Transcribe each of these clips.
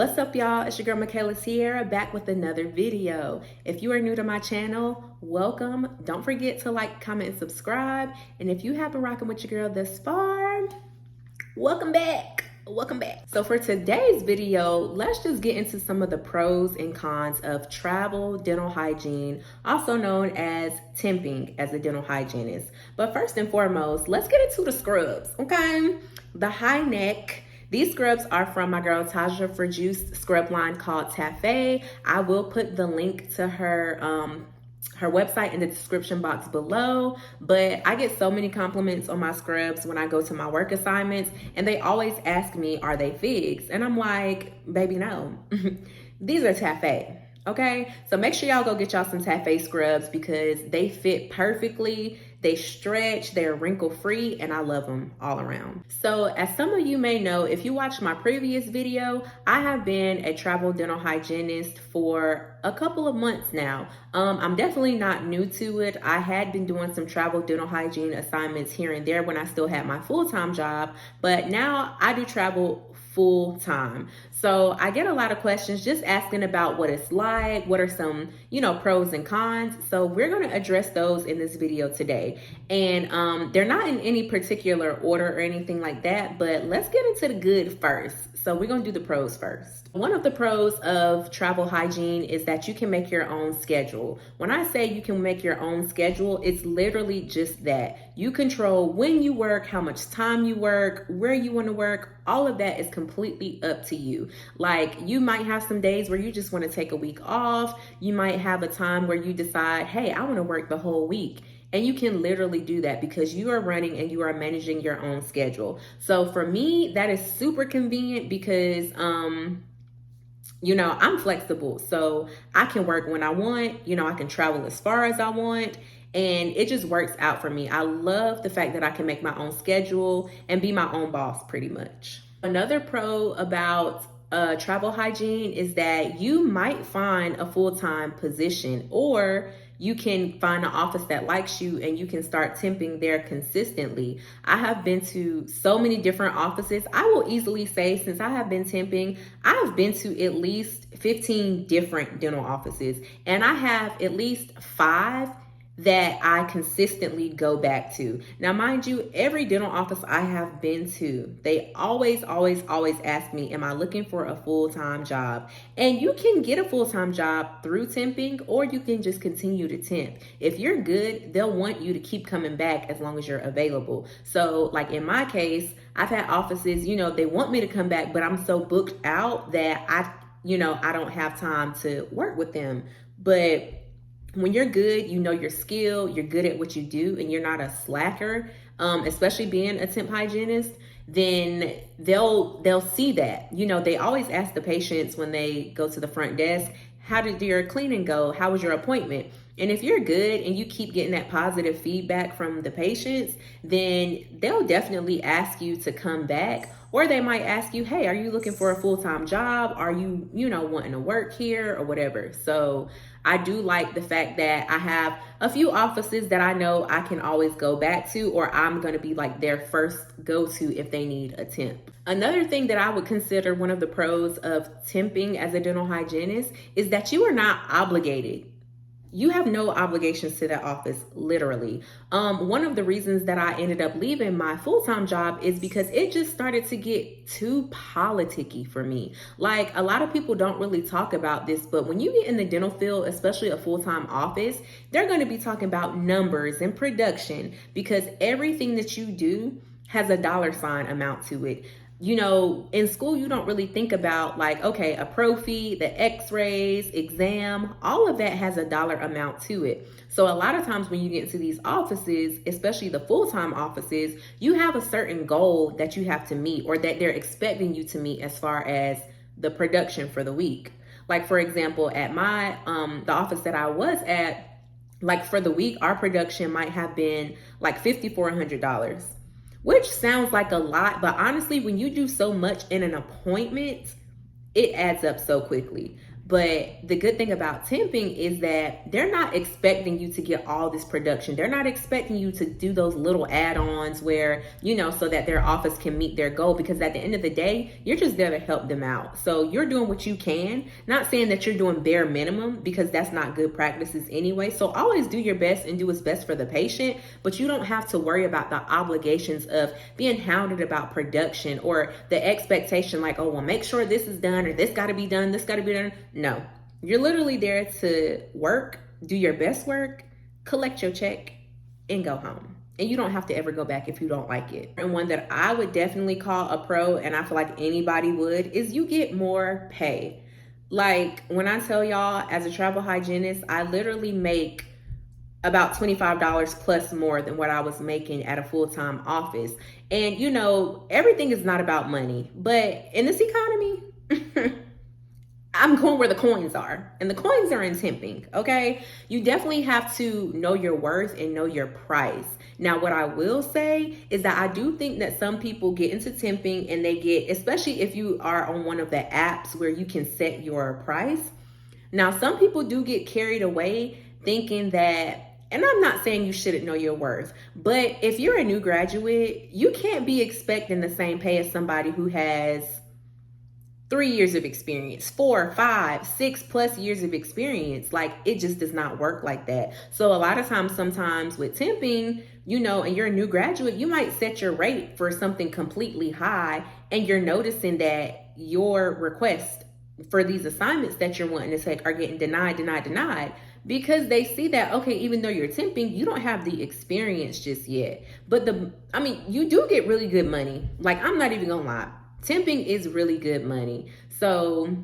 What's up, y'all? It's your girl Michaela Sierra back with another video. If you are new to my channel, welcome. Don't forget to like, comment, and subscribe. And if you have been rocking with your girl thus far, welcome back. Welcome back. So for today's video, let's just get into some of the pros and cons of travel dental hygiene, also known as temping as a dental hygienist. But first and foremost, let's get into the scrubs, okay? The high neck. These scrubs are from my girl Taja for Juice scrub line called Tafe. I will put the link to her website in the description box below, but I get so many compliments on my scrubs when I go to my work assignments, and they always ask me, are they figs? And I'm like, baby, no. These are Tafe. Okay, so make sure y'all go get y'all some Tafe scrubs because they fit perfectly, they stretch, they're wrinkle free, and I love them all around. So as some of you may know, if you watched my previous video, I have been a travel dental hygienist for a couple of months now. I'm definitely not new to it. I had been doing some travel dental hygiene assignments here and there when I still had my full-time job, but now I do travel full time. So I get a lot of questions just asking about what it's like, what are some, pros and cons. So we're going to address those in this video today. And they're not in any particular order or anything like that, but let's get into the good first. So we're going to do the pros first. One of the pros of travel hygiene is that you can make your own schedule. When I say you can make your own schedule, it's literally just that. You control when you work, how much time you work, where you want to work. All of that is completely up to you. Like, you might have some days where you just want to take a week off. You might have a time where you decide, hey, I want to work the whole week. And you can literally do that because you are running and you are managing your own schedule. So for me, that is super convenient because, I'm flexible. So I can work when I want, I can travel as far as I want. And it just works out for me. I love the fact that I can make my own schedule and be my own boss pretty much. Another pro about travel hygiene is that you might find a full-time position, or you can find an office that likes you and you can start temping there consistently. I have been to so many different offices. I will easily say, since I have been temping, I've been to at least 15 different dental offices, and I have at least 5 that I consistently go back to. Now, mind you, every dental office I have been to, they always ask me, am I looking for a full-time job? And you can get a full-time job through temping, or you can just continue to temp. If you're good, they'll want you to keep coming back as long as you're available. So like in my case, I've had offices, they want me to come back, but I'm so booked out that I don't have time to work with them. But when you're good, your skill, you're good at what you do, and you're not a slacker, especially being a temp hygienist, then they'll see that. They always ask the patients when they go to the front desk, how did your cleaning go? How was your appointment? And if you're good and you keep getting that positive feedback from the patients, then they'll definitely ask you to come back. Or they might ask you, hey, are you looking for a full-time job? Are you, wanting to work here or whatever? So I do like the fact that I have a few offices that I know I can always go back to, or I'm going to be like their first go-to if they need a temp. Another thing that I would consider one of the pros of temping as a dental hygienist is that you are not obligated. You have no obligations to that office, literally. One of the reasons that I ended up leaving my full-time job is because it just started to get too politicky for me. Like, a lot of people don't really talk about this, but when you get in the dental field, especially a full-time office, they're going to be talking about numbers and production, because everything that you do has a dollar sign amount to it. In school, you don't really think about like, okay, a pro fee, the x-rays, exam, all of that has a dollar amount to it. So a lot of times when you get into these offices, especially the full-time offices, you have a certain goal that you have to meet, or that they're expecting you to meet as far as the production for the week. Like, for example, at my, the office that I was at, like for the week, our production might have been like $5,400. Which sounds like a lot, but honestly, when you do so much in an appointment, it adds up so quickly. But the good thing about temping is that they're not expecting you to get all this production. They're not expecting you to do those little add-ons where, so that their office can meet their goal, because at the end of the day, you're just there to help them out. So you're doing what you can, not saying that you're doing bare minimum, because that's not good practices anyway. So always do your best and do what's best for the patient, but you don't have to worry about the obligations of being hounded about production or the expectation like, oh, well, make sure this is done, or this got to be done, this got to be done. No, you're literally there to work, do your best work, collect your check, and go home. And you don't have to ever go back if you don't like it. And one that I would definitely call a pro, and I feel like anybody would, is you get more pay. Like when I tell y'all, as a travel hygienist, I literally make about $25 plus more than what I was making at a full-time office. And everything is not about money, but in this economy, I'm going where the coins are, and the coins are in temping, okay? You definitely have to know your worth and know your price. Now, what I will say is that I do think that some people get into temping and they get, especially if you are on one of the apps where you can set your price. Now, some people do get carried away thinking that, and I'm not saying you shouldn't know your worth, but if you're a new graduate, you can't be expecting the same pay as somebody who has 3 years of experience, 4, 5, 6+ years of experience. Like, it just does not work like that. So a lot of times, sometimes with temping, and you're a new graduate, you might set your rate for something completely high, and you're noticing that your requests for these assignments that you're wanting to take are getting denied, because they see that, okay, even though you're temping, you don't have the experience just yet. But you do get really good money. Like, I'm not even gonna lie. Temping is really good money. So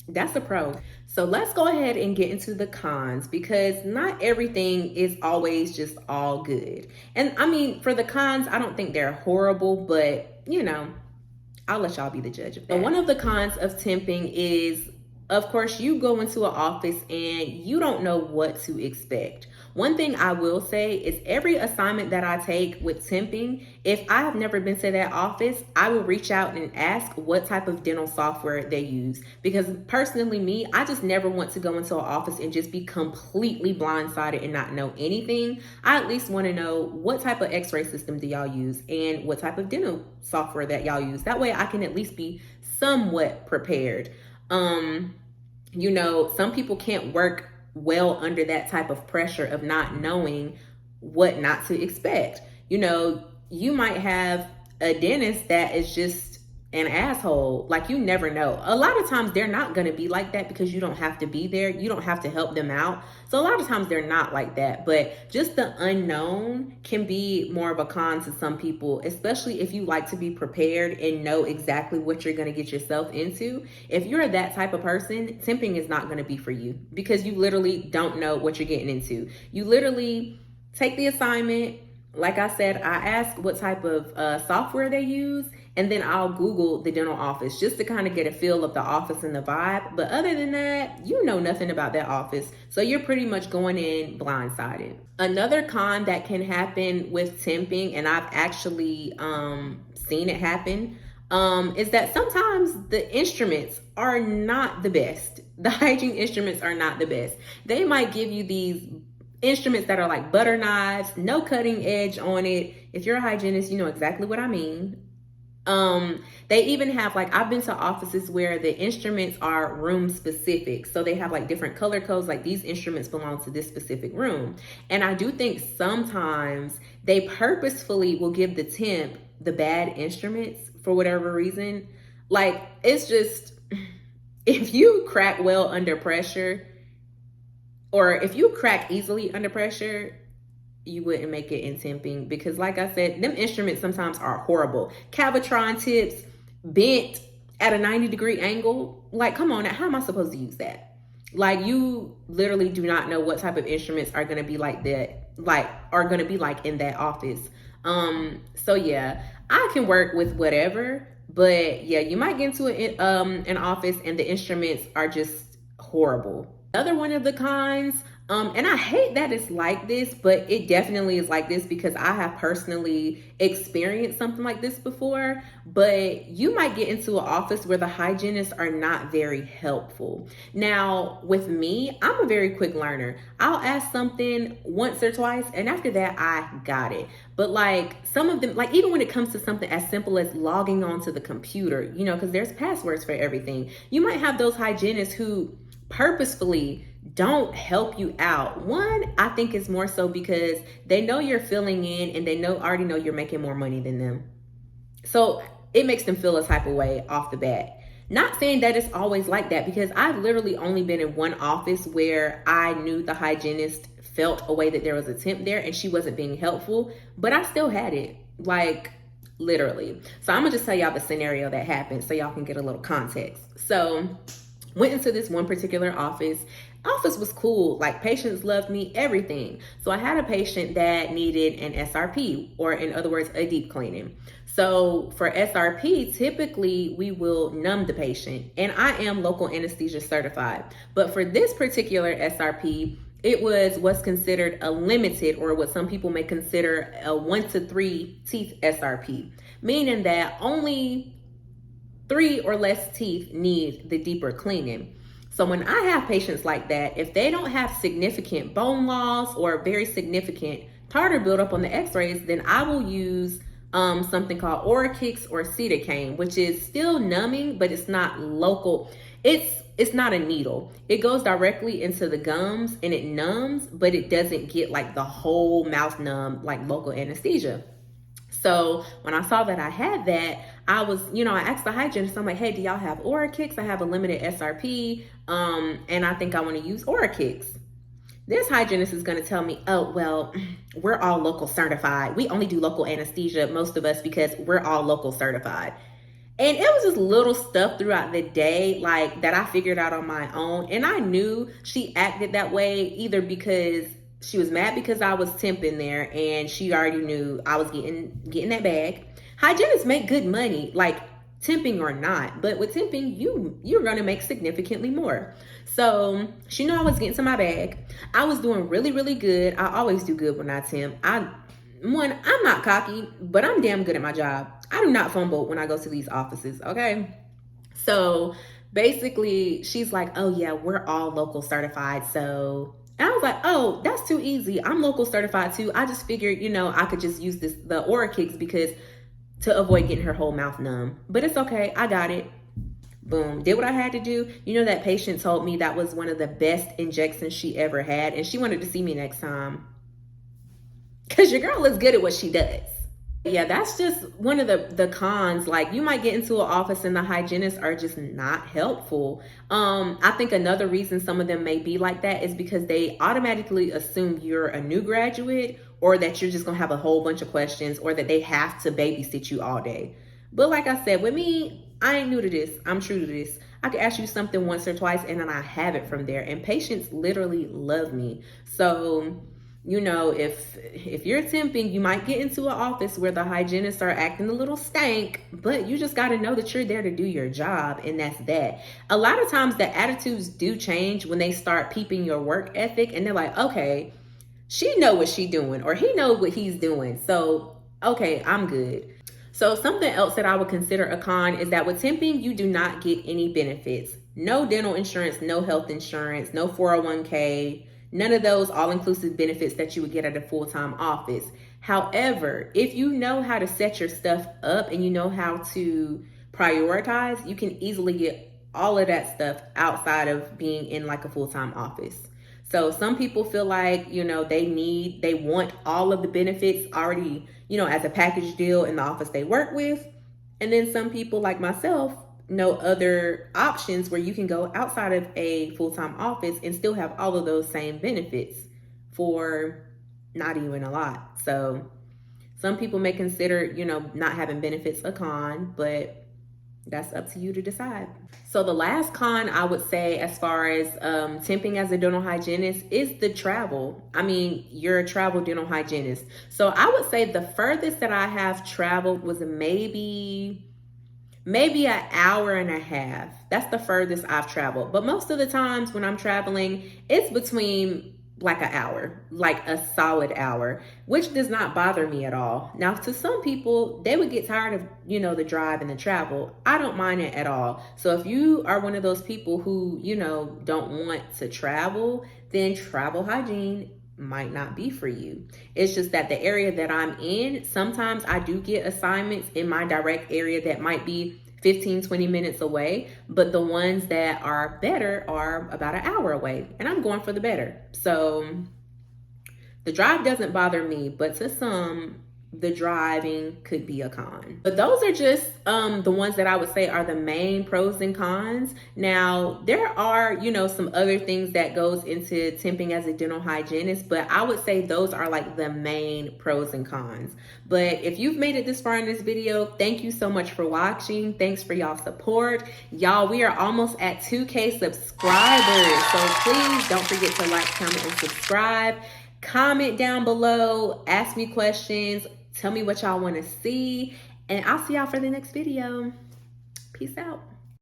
that's a pro. So let's go ahead and get into the cons, because not everything is always just all good. And for the cons, I don't think they're horrible, but I'll let y'all be the judge of that. One of the cons of temping is, of course, you go into an office and you don't know what to expect. One thing I will say is every assignment that I take with temping, if I have never been to that office, I will reach out and ask what type of dental software they use. Because personally, me, I just never want to go into an office and just be completely blindsided and not know anything. I at least want to know what type of x-ray system do y'all use and what type of dental software that y'all use. That way I can at least be somewhat prepared. Some people can't work well under that type of pressure of not knowing what not to expect. You might have a dentist that is just an asshole. Like, you never know. A lot of times they're not going to be like that because you don't have to be there. You don't have to help them out. So a lot of times they're not like that. But just the unknown can be more of a con to some people, especially if you like to be prepared and know exactly what you're going to get yourself into. If you're that type of person, temping is not going to be for you, because you literally don't know what you're getting into. You literally take the assignment. Like I said, I ask what type of software they use, and then I'll Google the dental office just to kind of get a feel of the office and the vibe. But other than that, you know nothing about that office. So you're pretty much going in blindsided. Another con that can happen with temping, and I've actually seen it happen, is that sometimes the instruments are not the best. The hygiene instruments are not the best. They might give you these instruments that are like butter knives, no cutting edge on it. If you're a hygienist, you know exactly what I mean. They even have, like, I've been to offices where the instruments are room specific. So they have like different color codes, like these instruments belong to this specific room. And I do think sometimes they purposefully will give the temp the bad instruments for whatever reason. Like, it's just, if you crack well under pressure, or if you crack easily under pressure, you wouldn't make it in temping, because like I said, them instruments sometimes are horrible. Cavitron tips bent at a 90-degree angle. Like, come on now, how am I supposed to use that? Like, you literally do not know what type of instruments are going to be like that, like, are going to be like in that office. So yeah, I can work with whatever, but yeah, you might get into an office and the instruments are just horrible. Another one of the cons And I hate that it's like this, but it definitely is like this because I have personally experienced something like this before. But you might get into an office where the hygienists are not very helpful. Now, with me, I'm a very quick learner. I'll ask something once or twice, and after that, I got it. But like some of them, like even when it comes to something as simple as logging onto the computer, because there's passwords for everything, you might have those hygienists who purposefully don't help you out. One, I think it's more so because they know you're filling in and they already know you're making more money than them. So it makes them feel a type of way off the bat. Not saying that it's always like that, because I've literally only been in one office where I knew the hygienist felt a way that there was a temp there and she wasn't being helpful, but I still had it, like literally. So I'm gonna just tell y'all the scenario that happened so y'all can get a little context. So went into this one particular office. Office was cool, like patients loved me, everything. So I had a patient that needed an SRP, or in other words, a deep cleaning. So for SRP, typically we will numb the patient, and I am local anesthesia certified. But for this particular SRP, it was what's considered a limited, or what some people may consider a 1 to 3 teeth SRP, meaning that only 3 or less teeth need the deeper cleaning. So when I have patients like that, if they don't have significant bone loss or very significant tartar buildup on the x-rays, then I will use something called Orachix or Cetacane, which is still numbing, but it's not local. It's not a needle. It goes directly into the gums and it numbs, but it doesn't get like the whole mouth numb like local anesthesia. So when I saw that I had that, I was, I asked the hygienist, I'm like, hey, do y'all have Orachix? I have a limited SRP, and I think I want to use Orachix. This hygienist is going to tell me, oh, well, we're all local certified. We only do local anesthesia, most of us, because we're all local certified. And it was just little stuff throughout the day, like that I figured out on my own. And I knew she acted that way either because she was mad because I was temping there and she already knew I was getting that bag. Hygienists make good money, like temping or not, but with temping, you're gonna make significantly more. So she knew I was getting to my bag. I was doing really, really good. I always do good when I temp. I'm not cocky, but I'm damn good at my job. I do not fumble when I go to these offices, okay? So basically, she's like, oh yeah, we're all local certified, so. And I was like, oh, that's too easy. I'm local certified too. I just figured, I could just use the Orachix because to avoid getting her whole mouth numb. But it's okay. I got it. Boom. Did what I had to do. That patient told me that was one of the best injections she ever had. And she wanted to see me next time. Because your girl is good at what she does. Yeah, that's just one of the cons. Like, you might get into an office and the hygienists are just not helpful. I think another reason some of them may be like that is because they automatically assume you're a new graduate, or that you're just gonna have a whole bunch of questions, or that they have to babysit you all day. But like I said, with me, I ain't new to this. I'm true to this. I can ask you something once or twice and then I have it from there. And patients literally love me. So if you're temping, you might get into an office where the hygienists are acting a little stank, but you just got to know that you're there to do your job, and that's that. A lot of times the attitudes do change when they start peeping your work ethic, and they're like, okay, she know what she doing, or he knows what he's doing, so okay, I'm good. So something else that I would consider a con is that with temping, you do not get any benefits. No dental insurance, no health insurance, no 401k, none of those all-inclusive benefits that you would get at a full-time office. However, if you know how to set your stuff up and you know how to prioritize, you can easily get all of that stuff outside of being in like a full-time office. So some people feel like, they want all of the benefits already, as a package deal in the office they work with. And then some people like myself know other options where you can go outside of a full-time office and still have all of those same benefits for not even a lot. So some people may consider, not having benefits a con, but that's up to you to decide. So the last con I would say as far as temping as a dental hygienist is the travel. I mean, you're a travel dental hygienist. So I would say the furthest that I have traveled was maybe an hour and a half. That's the furthest I've traveled. But most of the times when I'm traveling, it's between like an hour, like a solid hour, which does not bother me at all. Now, to some people, they would get tired of, the drive and the travel. I don't mind it at all. So if you are one of those people who, don't want to travel, then travel hygiene might not be for you. It's just that the area that I'm in, sometimes I do get assignments in my direct area that might be 15-20 minutes away, but the ones that are better are about an hour away, and I'm going for the better. So the drive doesn't bother me, but to some, the driving could be a con. But those are just the ones that I would say are the main pros and cons. Now, there are, some other things that goes into temping as a dental hygienist, but I would say those are like the main pros and cons. But if you've made it this far in this video, thank you so much for watching. Thanks for y'all support. Y'all, we are almost at 2K subscribers. So please don't forget to like, comment, and subscribe. Comment down below, ask me questions, tell me what y'all want to see, and I'll see y'all for the next video. Peace out.